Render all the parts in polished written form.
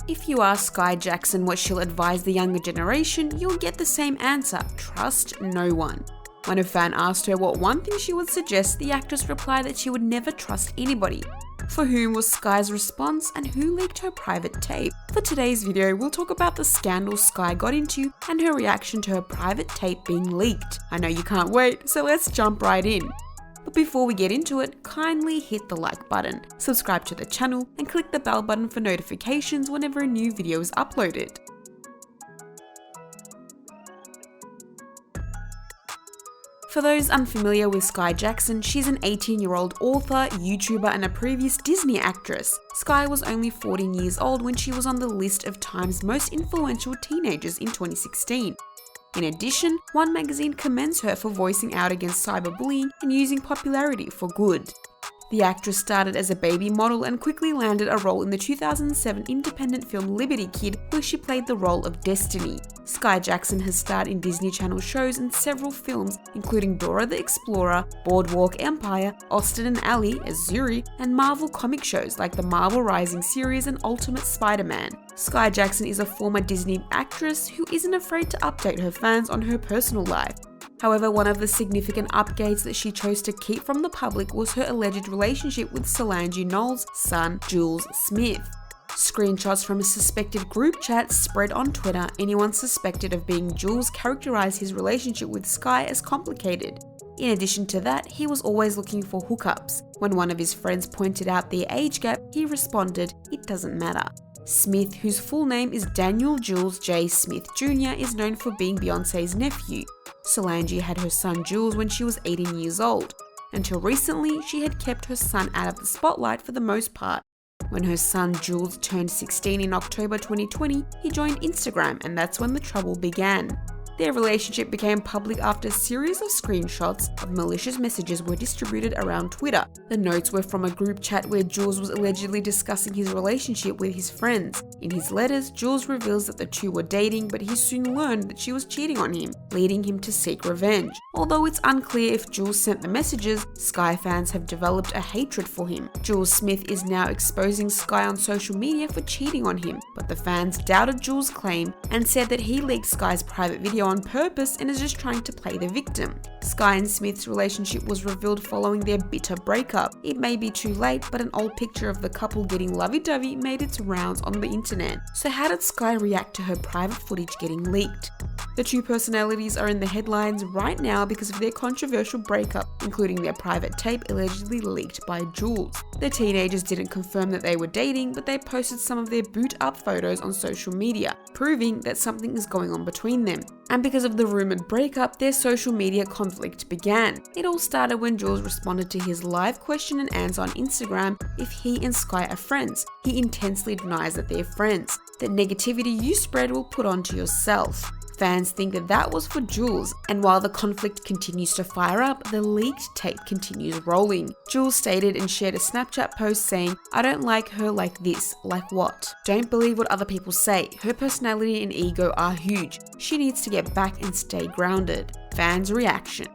If you ask Skai Jackson what she'll advise the younger generation, you'll get the same answer: trust no one. When a fan asked her what one thing she would suggest, the actress replied that she would never trust anybody. For whom was Skai's response, and who leaked her private tape? For today's video, we'll talk about the scandal Skai got into and her reaction to her private tape being leaked. I know you can't wait, so let's jump right in. But before we get into it, kindly hit the like button, subscribe to the channel, and click the bell button for notifications whenever a new video is uploaded. For those unfamiliar with Skai Jackson, she's an 18-year-old author, YouTuber, and a previous Disney actress. Skai was only 14 years old when she was on the list of Time's most influential teenagers in 2016. In addition, One magazine commends her for voicing out against cyberbullying and using popularity for good. The actress started as a baby model and quickly landed a role in the 2007 independent film Liberty Kid, where she played the role of Destiny. Skai Jackson has starred in Disney Channel shows and several films, including Dora the Explorer, Boardwalk Empire, Austin and Ally as Zuri, and Marvel comic shows like the Marvel Rising series and Ultimate Spider-Man. Skai Jackson is a former Disney actress who isn't afraid to update her fans on her personal life. However, one of the significant updates that she chose to keep from the public was her alleged relationship with Solange Knowles' son, Julez Smith. Screenshots from a suspected group chat spread on Twitter. Anyone suspected of being Julez characterized his relationship with Skai as complicated. In addition to that, he was always looking for hookups. When one of his friends pointed out their age gap, he responded, "It doesn't matter." Smith, whose full name is Daniel Jules J. Smith Jr., is known for being Beyoncé's nephew. Solange had her son Julez when she was 18 years old. Until recently, she had kept her son out of the spotlight for the most part. When her son Julez turned 16 in October 2020, he joined Instagram, and that's when the trouble began. Their relationship became public after a series of screenshots of malicious messages were distributed around Twitter. The notes were from a group chat where Julez was allegedly discussing his relationship with his friends. In his letters, Julez reveals that the two were dating, but he soon learned that she was cheating on him, leading him to seek revenge. Although it's unclear if Julez sent the messages, Skai fans have developed a hatred for him. Julez Smith is now exposing Skai on social media for cheating on him, but the fans doubted Julez' claim and said that he leaked Skai's private video on purpose and is just trying to play the victim. Skai and Smith's relationship was revealed following their bitter breakup. It may be too late, but an old picture of the couple getting lovey-dovey made its rounds on the internet. So how did Skai react to her private footage getting leaked? The two personalities are in the headlines right now because of their controversial breakup, including their private tape allegedly leaked by Julez. The teenagers didn't confirm that they were dating, but they posted some of their boot-up photos on social media, proving that something is going on between them. And because of the rumored breakup, their social media conflict began. It all started when Julez responded to his live question and answer on Instagram if he and Skai are friends. He intensely denies that they're friends. That negativity you spread will put onto yourself. Fans think that that was for Julez, and while the conflict continues to fire up, the leaked tape continues rolling. Julez stated and shared a Snapchat post saying, "I don't like her like this." Like what? Don't believe what other people say. Her personality and ego are huge. She needs to get back and stay grounded. Fans' reaction.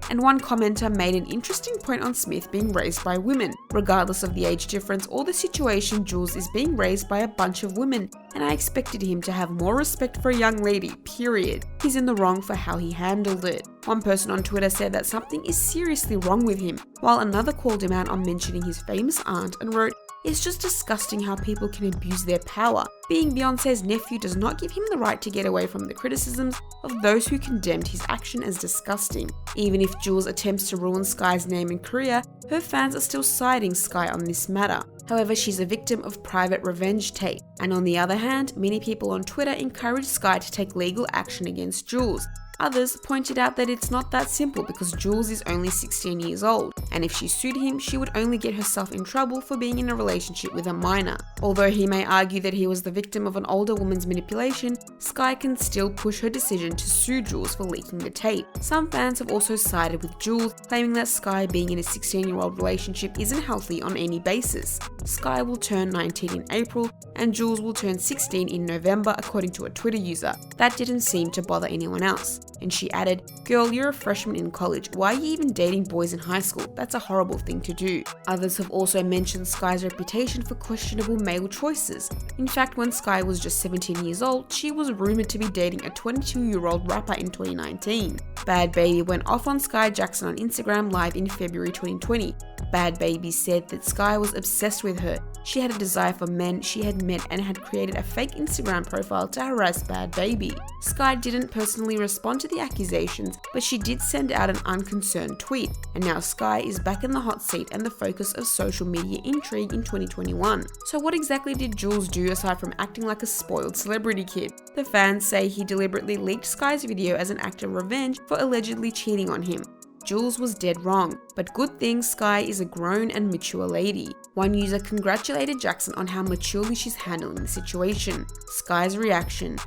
And one commenter made an interesting point on Smith being raised by women. Regardless of the age difference or the situation, Julez is being raised by a bunch of women, and I expected him to have more respect for a young lady, period. He's in the wrong for how he handled it. One person on Twitter said that something is seriously wrong with him, while another called him out on mentioning his famous aunt and wrote, "It's just disgusting how people can abuse their power. Being Beyoncé's nephew does not give him the right to get away from the criticisms of those who condemned his action as disgusting." Even if Julez attempts to ruin Skai's name and career, her fans are still siding Skai on this matter. However, she's a victim of private revenge tape. And on the other hand, many people on Twitter encourage Skai to take legal action against Julez. Others pointed out that it's not that simple because Julez is only 16 years old, and if she sued him, she would only get herself in trouble for being in a relationship with a minor. Although he may argue that he was the victim of an older woman's manipulation, Skai can still push her decision to sue Julez for leaking the tape. Some fans have also sided with Julez, claiming that Skai being in a 16-year-old relationship isn't healthy on any basis. Skai will turn 19 in April, and Julez will turn 16 in November, according to a Twitter user. That didn't seem to bother anyone else. and she added, "Girl, you're a freshman in college. Why are you even dating boys in high school? That's a horrible thing to do." Others have also mentioned Skai's reputation for questionable male choices. In fact, when Skai was just 17 years old, she was rumored to be dating a 22-year-old rapper in 2019. Bad Baby went off on Skai Jackson on Instagram Live in February 2020. Bad Baby said that Skai was obsessed with her. She had a desire for men she had met and had created a fake Instagram profile to harass Bad Baby. Skai didn't personally respond to the accusations, but she did send out an unconcerned tweet, and now Skai is back in the hot seat and the focus of social media intrigue in 2021. So what exactly did Julez do aside from acting like a spoiled celebrity kid? The fans say he deliberately leaked Skai's video as an act of revenge for allegedly cheating on him. Julez was dead wrong, but good thing Skai is a grown and mature lady. One user congratulated Jackson on how maturely she's handling the situation. Skai's reaction: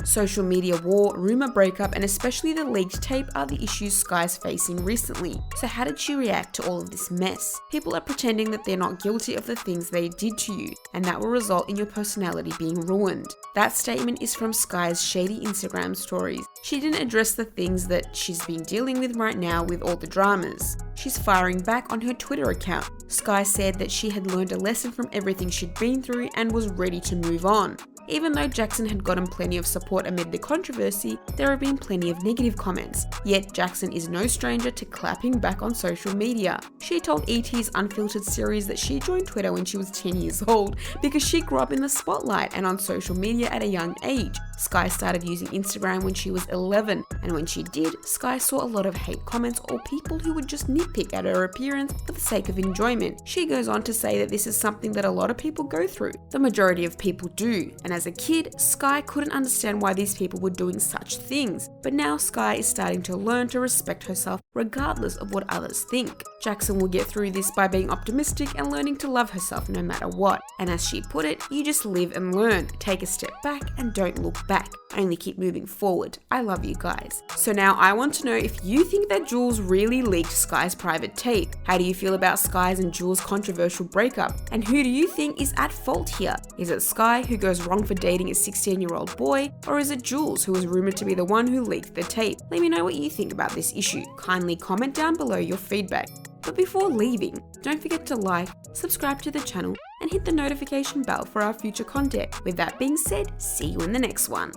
social media war, rumor breakup, and especially the leaked tape are the issues Skai's facing recently. So how did she react to all of this mess? People are pretending that they're not guilty of the things they did to you, and that will result in your personality being ruined. That statement is from Skai's shady Instagram stories. She didn't address the things that she's been dealing with right now with all the dramas. She's firing back on her Twitter account. Skai said that she had learned a lesson from everything she'd been through and was ready to move on. Even though Jackson had gotten plenty of support amid the controversy, there have been plenty of negative comments. Yet Jackson is no stranger to clapping back on social media. She told ET's Unfiltered series that she joined Twitter when she was 10 years old because she grew up in the spotlight and on social media at a young age. Skai started using Instagram when she was 11, and when she did, Skai saw a lot of hate comments or people who would just nitpick at her appearance for the sake of enjoyment. She goes on to say that this is something that a lot of people go through. The majority of people do, and as a kid, Skai couldn't understand why these people were doing such things, but now Skai is starting to learn to respect herself regardless of what others think. Jackson will get through this by being optimistic and learning to love herself no matter what. And as she put it, you just live and learn. Take a step back and don't look back. Only keep moving forward. I love you guys. So now I want to know if you think that Julez really leaked Skai's private tape. How do you feel about Skai's and Julez' controversial breakup? And who do you think is at fault here? Is it Skai, who goes wrong for dating a 16-year-old boy? Or is it Julez, who is rumored to be the one who leaked the tape? Let me know what you think about this issue. Kindly comment down below your feedback. But before leaving, don't forget to like, subscribe to the channel, and hit the notification bell for our future content. With that being said, see you in the next one.